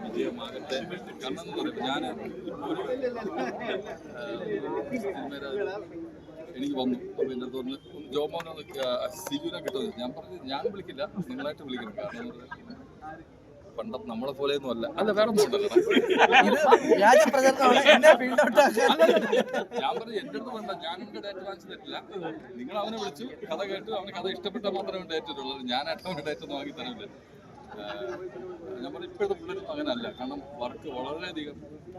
വിജയമാകട്ടെ. കാരണം എന്ന് പറയുമ്പോൾ ഞാൻ ഇപ്പോൾ ഒരു സിനിമയുടെ എനിക്ക് വന്നു. അപ്പോൾ എൻ്റെ തോന്നുന്നു ജോമോനെ സിജുവിനെ കിട്ടുന്നത് ഞാൻ പറഞ്ഞു ഞാൻ വിളിക്കില്ല, നിങ്ങളായിട്ട് വിളിക്കണം. കാരണം പണ്ടം നമ്മളെ പോലെയൊന്നും അല്ല. അല്ല വേറെ ഒന്നും ഉണ്ടല്ലോ. ഞാൻ പറഞ്ഞു എൻ്റെ അടുത്ത് വേണ്ട, ഞാൻ എൻ്റെ ഡേറ്റ് വാങ്ങിച്ചു തരില്ല. നിങ്ങൾ അവനെ വിളിച്ചു, കഥ കേട്ടു, അവന് കഥ ഇഷ്ടപ്പെട്ടാൽ മാത്രമേ ഡേറ്റ് തരുള്ളൂ. ഞാനായിട്ട് അവൻ്റെ ഡേറ്റ് ഒന്നും വാങ്ങി തരില്ല. ഞാൻ പറഞ്ഞു ഇപ്പോഴത്തെ പിള്ളേരൊന്നും അങ്ങനെ അല്ല. കാരണം വർക്ക് വളരെയധികം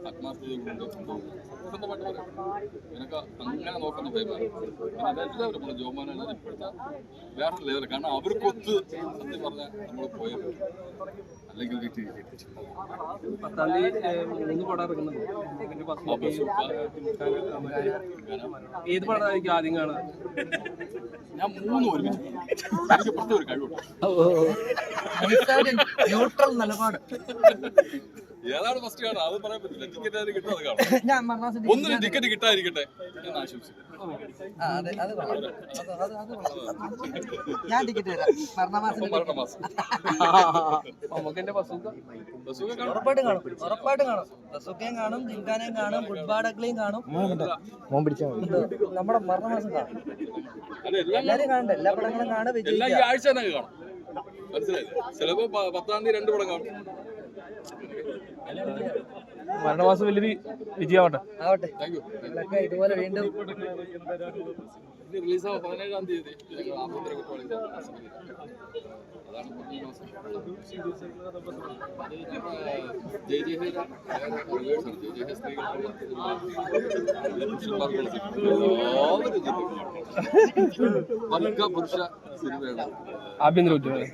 ആത്മാർത്ഥതകളുണ്ട്. സ്വന്തമായിട്ട് പറയാം എനിക്ക് അങ്ങനെ നോക്കുന്ന ഭയമാണ്. പിന്നെ എല്ലാവരും പറഞ്ഞു ജോമാനാണ് ഇപ്പോഴത്തെ വേറെ ലെവൽ. കാരണം അവർക്കൊത്ത് സത്യം പറഞ്ഞാൽ നമ്മൾ പോയത് അല്ലെങ്കിൽ ഏത് പടമായിരിക്കും ആദ്യം കാണാൻ? ഞാൻ 3 ഒരുമിച്ച് എനിക്ക് പ്രത്യേക ഒരു കഴിവുണ്ട്. ഏതാണ് ഫസ്റ്റ് കാണാം അത് പറയാൻ പറ്റില്ല. ടിക്കറ്റ് ആരും കിട്ടും, അത് കാണാം. ഒന്നിനും ടിക്കറ്റ് കിട്ടാതിരിക്കട്ടെ ഞാൻ ആശംസിക്കുന്നു. ഞാൻ ടിക്കറ്റ് തരാം. ഉറപ്പായിട്ട് കാണും, ഉറപ്പായിട്ട് കാണും. ബസുക്കയും കാണും, ജിംഖാനയും കാണും, ഫുട്ബാഡക്കളെയും കാണും. നമ്മുടെ മരണമാസം കാണും. എല്ലാരും കാണണ്ട, എല്ലാ പടങ്ങളും കാണും. എല്ലാ ഈ ആഴ്ച തന്നെ കാണും. മനസ്സിലായില്ലേ? ചിലപ്പോ 10-ാം തീയതി 2 പടം കാണും. മരണമാസം വലിയൊരു വിജയമാവട്ടെ. ആവട്ടെ. ഇതുപോലെ വീണ്ടും റിലീസാവും 17-ാം തീയതി. ആഭ്യന്തര കുറ്റവാളികൾ അതാണ് പുരുഷ സിനിമയാണ്. ആഭ്യന്തര കുറ്റവാളി.